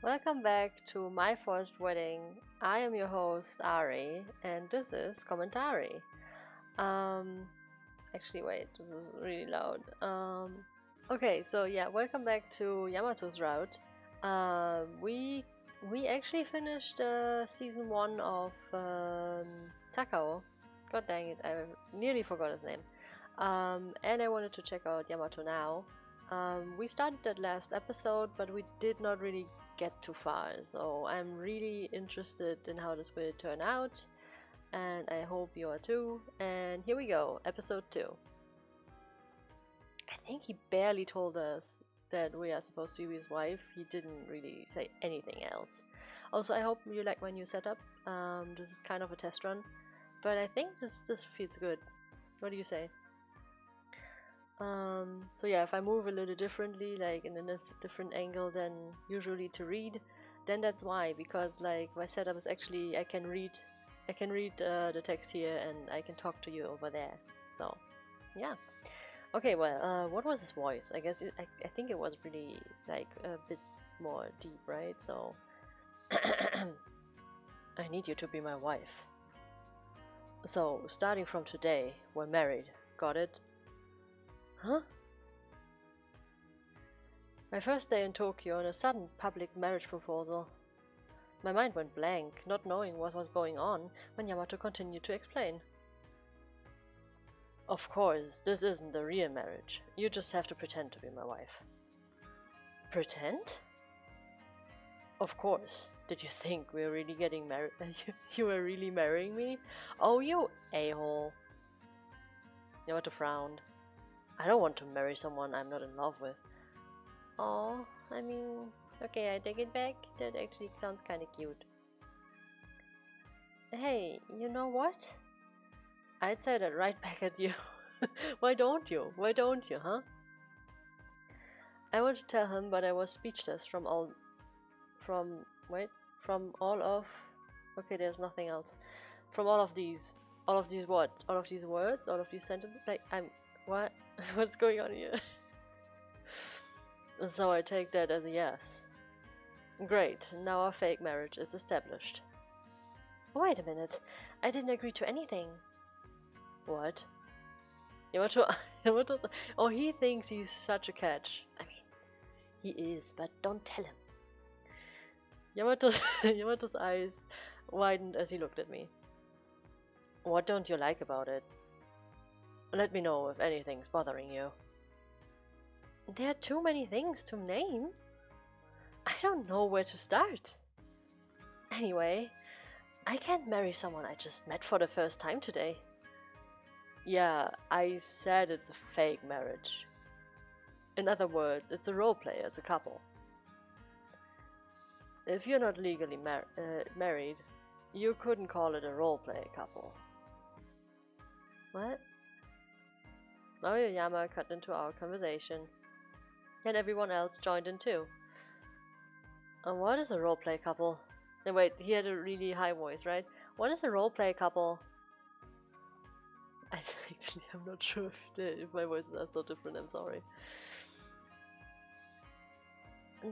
Welcome back to my first wedding. I am your host Ari, and this is Commentary. Um, Actually, wait, this is really loud. Okay, so yeah, welcome back to Yamato's route. We actually finished season 1 of Takao. God dang it, I nearly forgot his name. And I wanted to check out Yamato now. We started that last episode, but we did not really get too far, so I'm really interested in how this will turn out, and I hope you are too. And here we go, episode 2. I think he barely told us that we are supposed to be his wife. He didn't really say anything else. Also, I hope you like my new setup. This is kind of a test run, but I think this feels good. What do you say? So yeah, if I move a little differently, like in a different angle than usually to read, then that's why, because like my setup is actually I can read the text here and I can talk to you over there. So yeah. Okay, well, what was his voice? I guess I think it was really like a bit more deep, right? So I need you to be my wife. So starting from today, we're married. Got it? Huh? My first day in Tokyo and a sudden public marriage proposal. My mind went blank, not knowing what was going on, when Yamato continued to explain. Of course, this isn't the real marriage. You just have to pretend to be my wife. Pretend? Of course. Did you think we were really getting married? You were really marrying me? Oh, you a-hole. Yamato frowned. I don't want to marry someone I'm not in love with. Oh, I mean, okay, I take it back. That actually sounds kind of cute. Hey, you know what? I'd say that right back at you. Why don't you? Why don't you, huh? I wanted to tell him, but I was speechless from all of. Okay, there's nothing else. From all of these what? All of these words? All of these sentences? Like, what? What's going on here? So I take that as a yes. Great, now our fake marriage is established. Wait a minute, I didn't agree to anything. What? Yamato, oh, he thinks he's such a catch. I mean, he is, but don't tell him. Yamato's eyes widened as he looked at me. What don't you like about it? Let me know if anything's bothering you. There are too many things to name. I don't know where to start. Anyway, I can't marry someone I just met for the first time today. Yeah, I said it's a fake marriage. In other words, it's a roleplay as a couple. If you're not legally married, you couldn't call it a roleplay couple. What? Maruyama cut into our conversation, and everyone else joined in too. What is a roleplay couple? And wait, he had a really high voice, right? What is a roleplay couple? I'm not sure if my voices are so different, I'm sorry.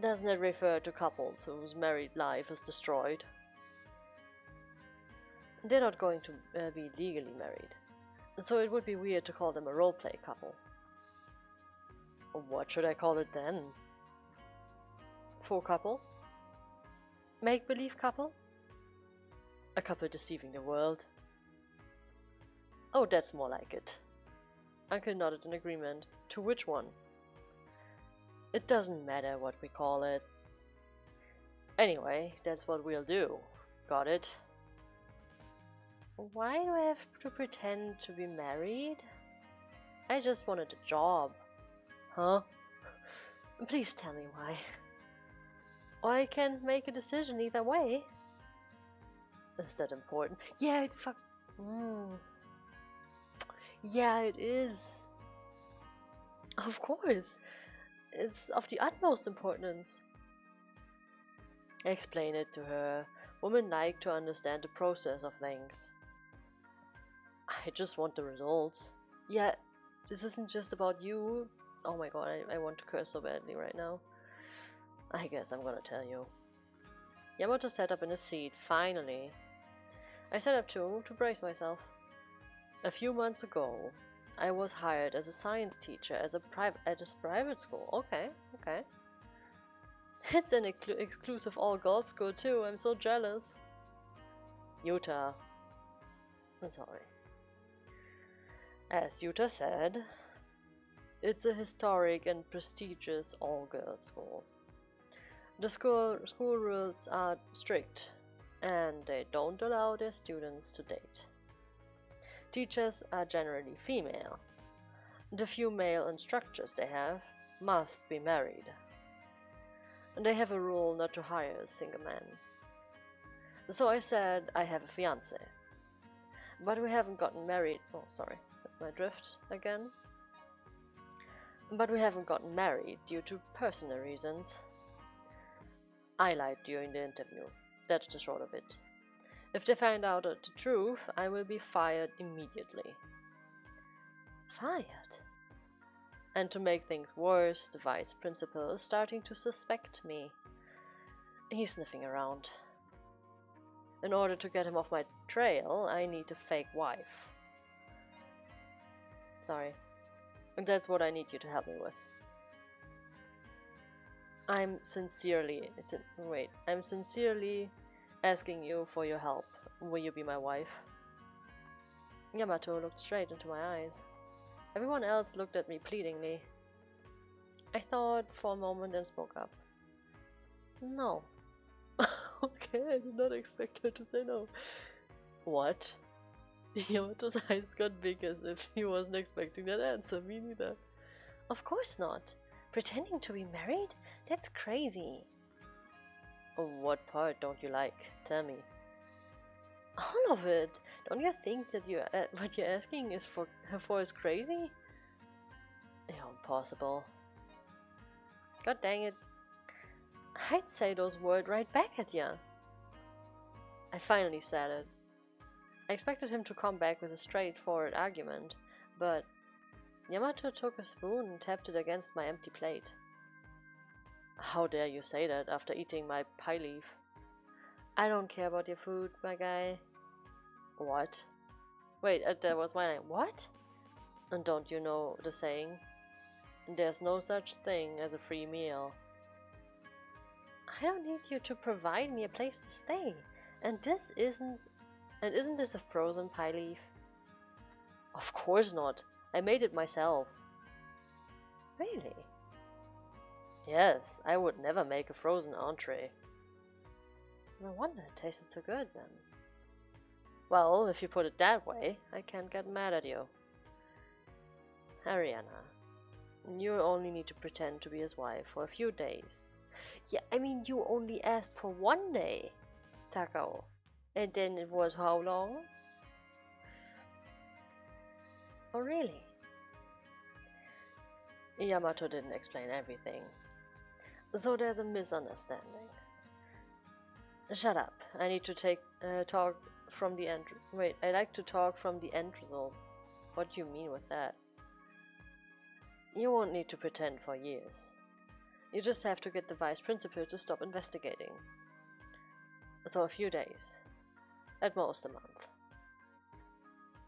Doesn't it refer to couples whose married life is destroyed? They're not going to be legally married, so it would be weird to call them a roleplay couple. What should I call it then? Faux couple? Make-believe couple? A couple deceiving the world? Oh, that's more like it. Uncle nodded in agreement. To which one? It doesn't matter what we call it. Anyway, that's what we'll do. Got it? Why do I have to pretend to be married? I just wanted a job. Huh? Please tell me why. I can't make a decision either way. Is that important? Yeah, Yeah, it is. Of course. It's of the utmost importance. Explain it to her. Women like to understand the process of things. I just want the results. Yeah, this isn't just about you. Oh my god, I want to curse so badly right now. I guess I'm gonna tell you. Yamato sat up in his seat, finally. I sat up too, to brace myself. A few months ago, I was hired as a science teacher at a private school. Okay. It's an exclusive all-girls school too, I'm so jealous. Yuta. I'm sorry. As Yuta said, it's a historic and prestigious all-girls school. The school rules are strict, and they don't allow their students to date. Teachers are generally female. The few male instructors they have must be married. And they have a rule not to hire single men. So I said I have a fiancé. But we haven't gotten married. Oh, sorry, that's my drift again. But we haven't gotten married due to personal reasons. I lied during the interview. That's the short of it. If they find out the truth, I will be fired immediately. Fired? And to make things worse, the vice principal is starting to suspect me. He's sniffing around. In order to get him off my trail, I need a fake wife. Sorry. And that's what I need you to help me with. I'm sincerely asking you for your help. Will you be my wife? Yamato looked straight into my eyes. Everyone else looked at me pleadingly. I thought for a moment and spoke up. No. Okay, I did not expect her to say no. What? Yamato's eyes got big as if he wasn't expecting that answer. Me neither. Of course not. Pretending to be married? That's crazy. Oh, what part don't you like? Tell me. All of it. Don't you think that what you're asking is for is crazy? Impossible. God dang it. I'd say those words right back at ya. I finally said it. I expected him to come back with a straightforward argument, but Yamato took a spoon and tapped it against my empty plate. How dare you say that after eating my pie leaf? I don't care about your food, my guy. What? Wait, that was my name. What? And don't you know the saying? There's no such thing as a free meal. I don't need you to provide me a place to stay. And isn't this a frozen pie leaf? Of course not. I made it myself. Really? Yes, I would never make a frozen entree. No wonder it tasted so good then. Well, if you put it that way, I can't get mad at you. Ariana, you only need to pretend to be his wife for a few days. Yeah, I mean, you only asked for 1 day, Takao. And then it was how long? Oh, really? Yamato didn't explain everything. So there's a misunderstanding. Shut up. I need to talk from the end. Wait, I like to talk from the end result. What do you mean with that? You won't need to pretend for years. You just have to get the vice principal to stop investigating. So a few days. At most a month.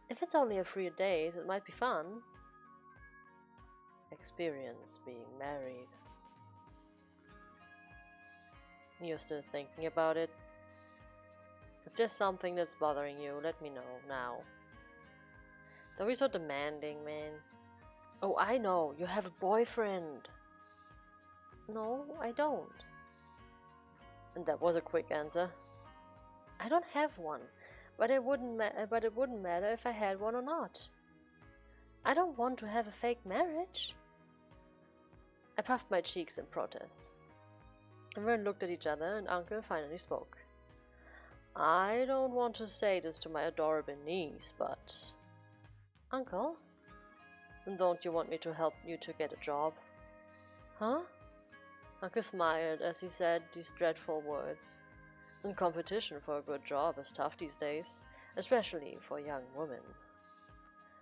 If it's only a few days, it might be fun. Experience being married. You're still thinking about it? If there's something that's bothering you, let me know now. Don't be so demanding, man. Oh, I know. You have a boyfriend. No, I don't. And that was a quick answer. I don't have one, but it wouldn't matter if I had one or not. I don't want to have a fake marriage. I puffed my cheeks in protest. Everyone looked at each other, and Uncle finally spoke. I don't want to say this to my adorable niece, but... Uncle? Don't you want me to help you to get a job? Huh? Uncle smiled as he said these dreadful words. And competition for a good job is tough these days, especially for young women.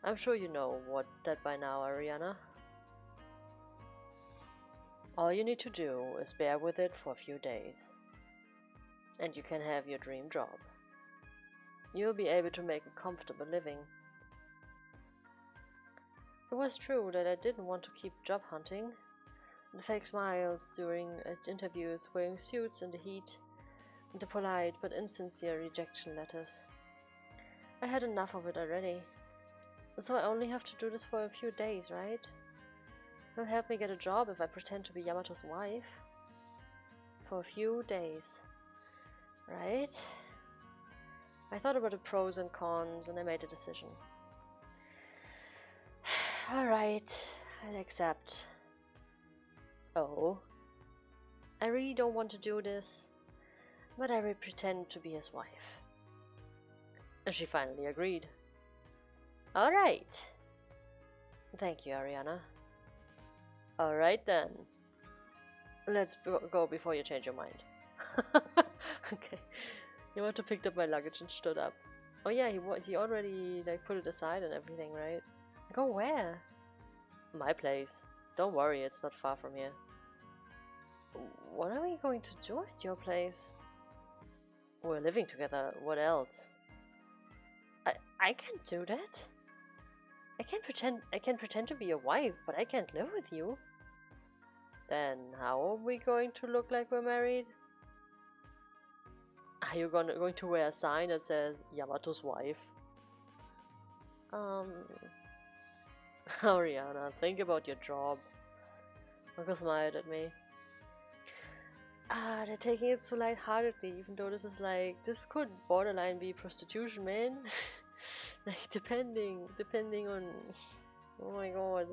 I'm sure you know that by now, Ariana. All you need to do is bear with it for a few days. and you can have your dream job. You'll be able to make a comfortable living. It was true that I didn't want to keep job hunting. The fake smiles during interviews, wearing suits in the heat, and the polite but insincere rejection letters. I had enough of it already. So I only have to do this for a few days, right? It'll help me get a job if I pretend to be Yamato's wife. For a few days. Right? I thought about the pros and cons and I made a decision. Alright, I'll accept. Oh. I really don't want to do this, but I will pretend to be his wife. And she finally agreed. Alright. Thank you, Ariana. Alright then. Let's go before you change your mind. Okay. Yamato picked up my luggage and stood up. Oh yeah, he already like put it aside and everything, right? Go where? My place. Don't worry, it's not far from here. What are we going to do at your place? We're living together. What else? I can't do that. I can pretend to be your wife, but I can't live with you. Then how are we going to look like we're married? Are you going to wear a sign that says Yamato's wife? Ariana, think about your job. Uncle smiled at me. They're taking it so lightheartedly, even though this could borderline be prostitution, man. Like depending on. Oh my god.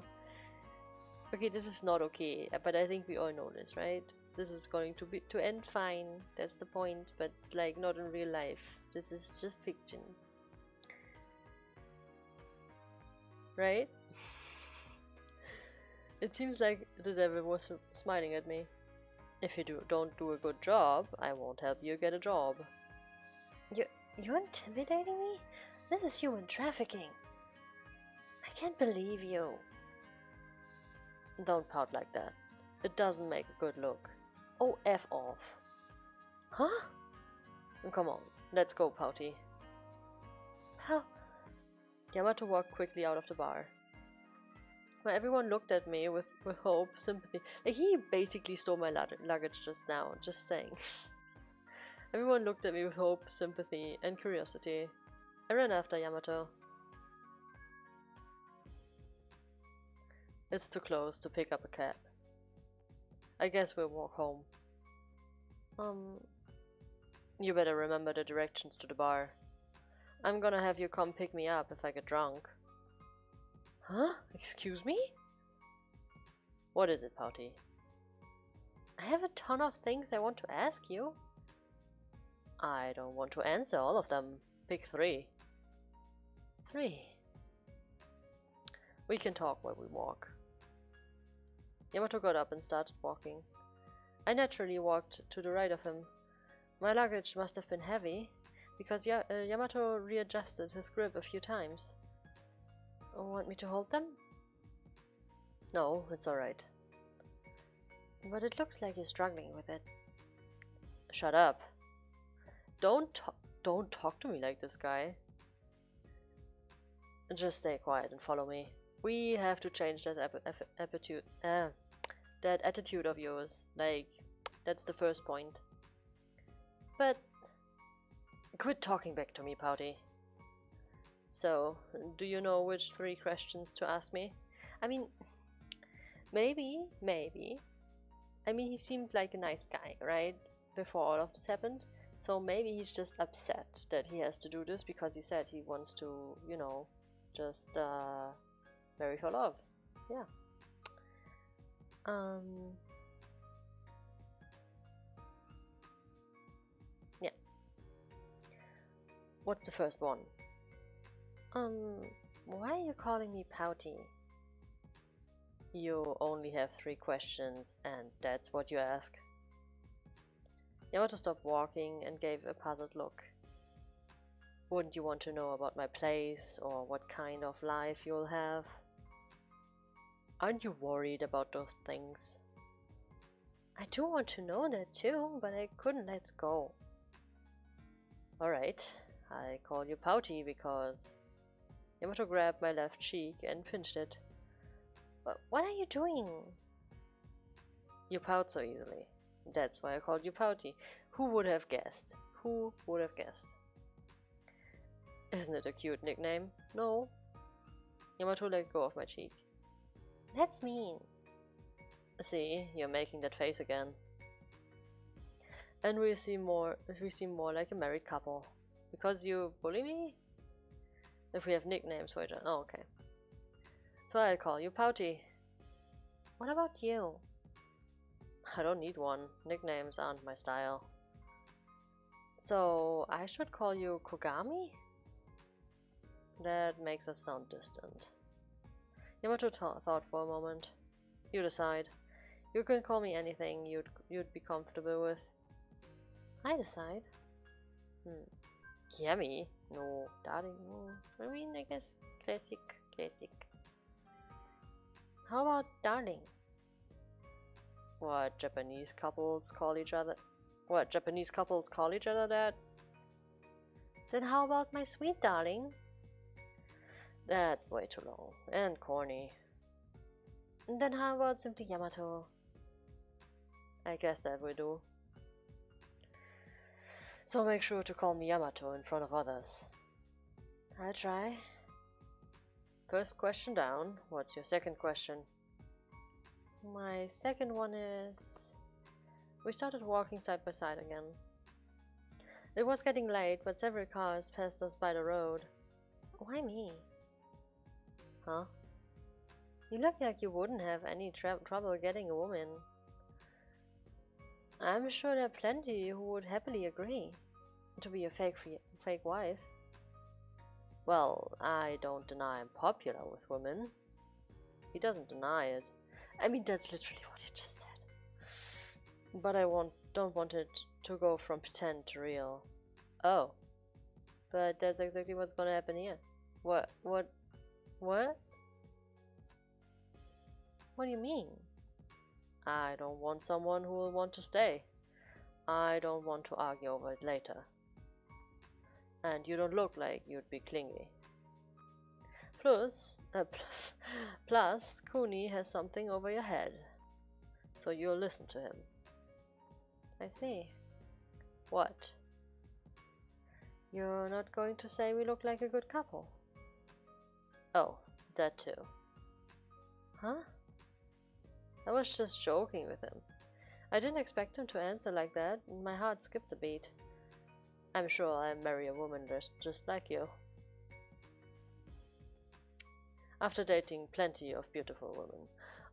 Okay, this is not okay, but I think we all know this, right? This is going to end fine. That's the point, but like not in real life. This is just fiction, right? It seems like the devil was smiling at me. If you don't do a good job, I won't help you get a job. You're intimidating me? This is human trafficking. I can't believe you. Don't pout like that. It doesn't make a good look. Oh, F off. Huh? Come on, let's go, Pouty. How? Yamato walked quickly out of the bar. Well, everyone looked at me with hope, sympathy. Like, he basically stole my luggage just now, just saying. Everyone looked at me with hope, sympathy, and curiosity. I ran after Yamato. It's too close to pick up a cab. I guess we'll walk home. You better remember the directions to the bar. I'm gonna have you come pick me up if I get drunk. Huh? Excuse me? What is it, Pouty? I have a ton of things I want to ask you. I don't want to answer all of them. Pick 3. 3. We can talk while we walk. Yamato got up and started walking. I naturally walked to the right of him. My luggage must have been heavy, because Yamato readjusted his grip a few times. Want me to hold them? No, it's alright. But it looks like you're struggling with it. Shut up. Don't talk to me like this, guy. Just stay quiet and follow me. We have to change that attitude of yours. Like, that's the first point. But quit talking back to me, Pouty. So, do you know which 3 questions to ask me? I mean, maybe. I mean, he seemed like a nice guy, right? Before all of this happened. So maybe he's just upset that he has to do this because he said he wants to, you know, just marry for love. Yeah. Yeah. What's the first one? Why are you calling me Pouty? You only have 3 questions, and that's what you ask? Yamato stopped walking and gave a puzzled look. Wouldn't you want to know about my place, or what kind of life you'll have? Aren't you worried about those things? I do want to know that too, but I couldn't let it go. Alright, I call you pouty because Yamato grabbed my left cheek and pinched it. What are you doing? You pout so easily. That's why I called you pouty. Who would have guessed? Who would have guessed? Isn't it a cute nickname? No. Yamato let go of my cheek. That's mean. See, you're making that face again. And we seem more like a married couple. Because you bully me? If we have nicknames for each other. Oh, okay. So I call you pouty. What about you? I don't need one. Nicknames aren't my style. So I should call you Kougami? That makes us sound distant. Yamato thought for a moment. You decide. You can call me anything you'd be comfortable with. I decide. Yummy? No, darling, no. I mean, I guess classic. How about darling? What Japanese couples call each other that? Then how about my sweet darling? That's way too long and corny. And then how about simply Yamato? I guess that will do. So make sure to call me Yamato in front of others. I'll try. First question down. What's your second question? My second one is... We started walking side by side again. It was getting late, but several cars passed us by the road. Why me? Huh? You look like you wouldn't have any trouble getting a woman. I'm sure there are plenty who would happily agree to be a fake wife. Well, I don't deny I'm popular with women. He doesn't deny it. I mean, that's literally what he just said. But I don't want it to go from pretend to real. Oh. But that's exactly what's gonna happen here. What? What do you mean? I don't want someone who will want to stay. I don't want to argue over it later. And you don't look like you'd be clingy. Plus, Kuni has something over your head. So you'll listen to him. I see. What? You're not going to say we look like a good couple? Oh, that too. Huh? I was just joking with him. I didn't expect him to answer like that, and my heart skipped a beat. I'm sure I'll marry a woman just like you. After dating plenty of beautiful women.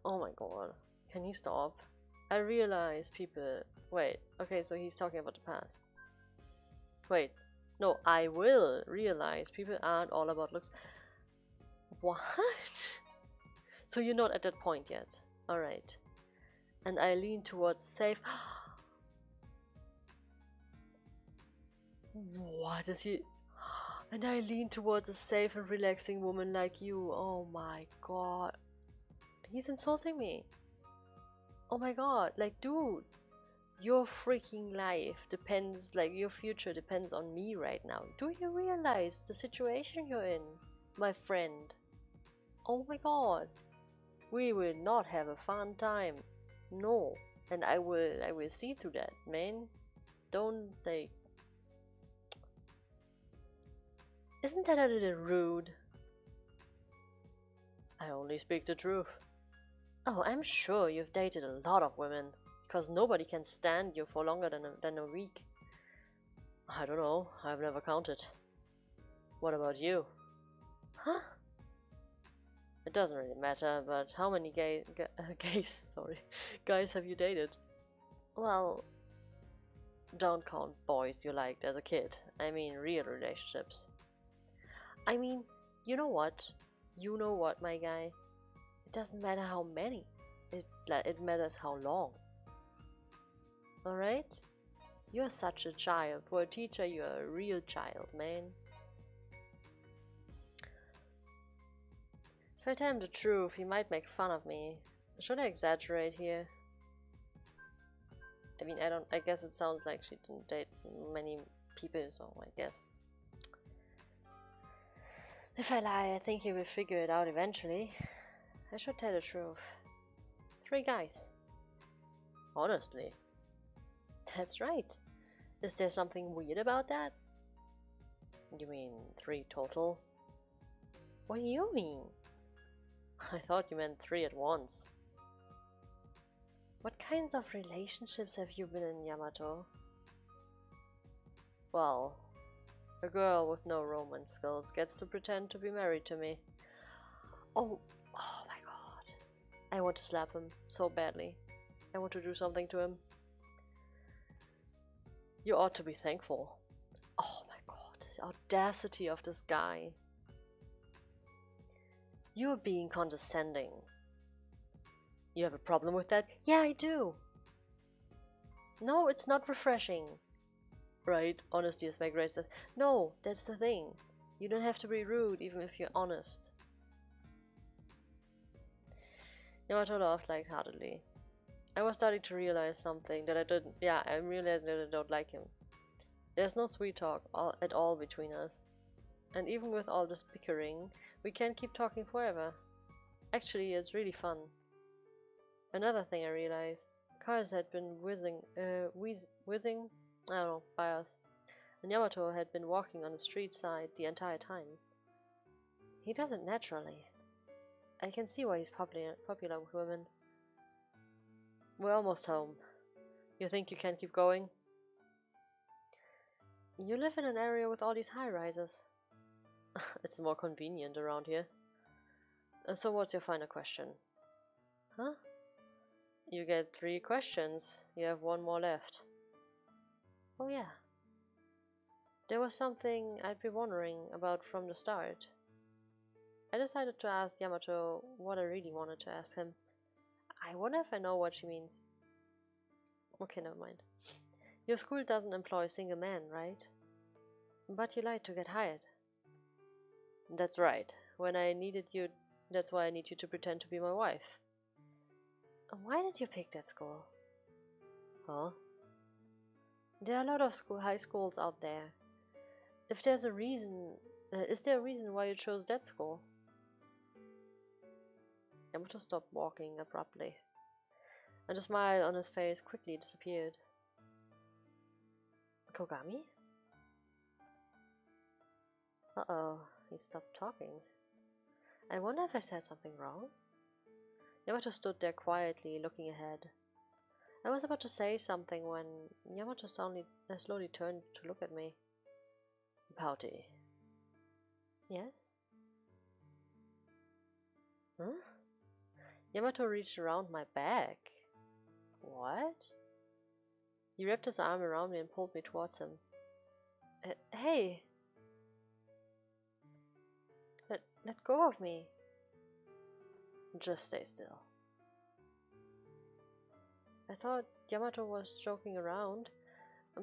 Oh my god. Can he stop? I realize people... Wait, okay, so he's talking about the past. Wait, no, I will realize people aren't all about looks. What? So you're not at that point yet. Alright. And I lean towards safe... What is he... And I lean towards a safe and relaxing woman like you. Oh my god. He's insulting me. Oh my god. Like, dude. Your freaking life depends, like, your future depends on me right now. Do you realize the situation you're in, my friend? Oh my god. We will not have a fun time. No. And I will see to that, man. Don't they... Isn't that a little rude? I only speak the truth. Oh, I'm sure you've dated a lot of women, because nobody can stand you for longer than a week. I don't know, I've never counted. What about you? Huh? It doesn't really matter, but how many guys have you dated? Well, don't count boys you liked as a kid. I mean real relationships. I mean, you know what? You know what, my guy? It doesn't matter how many. It matters how long. Alright? You're such a child. For a teacher, you're a real child, man. If I tell him the truth, he might make fun of me. Should I exaggerate here? I mean, I guess it sounds like she didn't date many people, so I guess. If I lie, I think he will figure it out eventually. I should tell the truth. 3 guys. Honestly. That's right. Is there something weird about that? You mean 3 total? What do you mean? I thought you meant 3 at once. What kinds of relationships have you been in, Yamato? Well, a girl with no romance skills gets to pretend to be married to me. Oh my god. I want to slap him so badly. I want to do something to him. You ought to be thankful. Oh my god, the audacity of this guy. You're being condescending. You have a problem with that? Yeah, I do. No, it's not refreshing. Right, honesty is my greatest. No, that's the thing. You don't have to be rude even if you're honest. Yamato laughed lightheartedly. I was starting to realize something that I didn't. Yeah, I realized that I don't like him. There's no sweet talk at all between us. And even with all this bickering, we can't keep talking forever. Actually, it's really fun. Another thing I realized. Cars had been whizzing, I don't know, by us. And Yamato had been walking on the street side the entire time. He does it naturally. I can see why he's popular with women. We're almost home. You think you can keep going? You live in an area with all these high-rises. It's more convenient around here. So what's your final question? Huh? You get 3 questions. You have 1 more left. Oh yeah. There was something I'd been wondering about from the start. I decided to ask Yamato what I really wanted to ask him. I wonder if I know what she means. Okay, never mind. Your school doesn't employ single men, right? But you lied to get hired. That's right. When I needed you, that's why I need you to pretend to be my wife. Why did you pick that school? Huh? There are a lot of high schools out there. If there's a reason, is there a reason why you chose that school? Yamato stopped walking abruptly, and the smile on his face quickly disappeared. Kougami? Uh-oh, he stopped talking. I wonder if I said something wrong? Yamato stood there quietly, looking ahead. I was about to say something when Yamato slowly turned to look at me. Pouty. Yes? Huh? Yamato reached around my back. What? He wrapped his arm around me and pulled me towards him. Hey! Let go of me. Just stay still. I thought Yamato was joking around,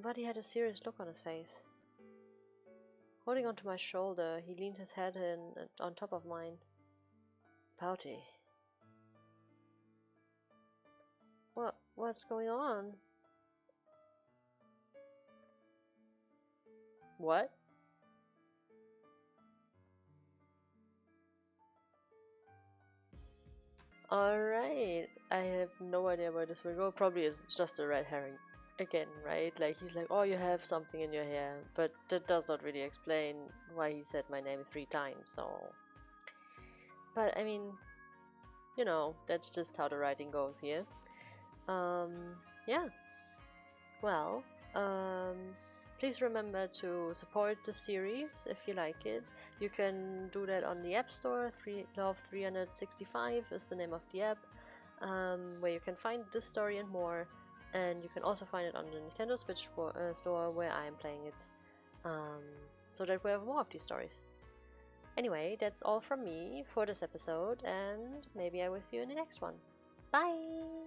but he had a serious look on his face. Holding onto my shoulder, he leaned his head on top of mine. Pouty. What's going on? What? Alright, I have no idea where this will go. Probably it's just a red herring. Again, right? Like, he's like, oh, you have something in your hair. But that does not really explain why he said my name 3 times, so... But, I mean, you know, that's just how the writing goes here. Yeah. Well, please remember to support the series if you like it. You can do that on the App Store. Love 365 is the name of the app, where you can find this story and more. And you can also find it on the Nintendo Switch store where I am playing it, so that we have more of these stories. Anyway, that's all from me for this episode, and maybe I will see you in the next one. Bye!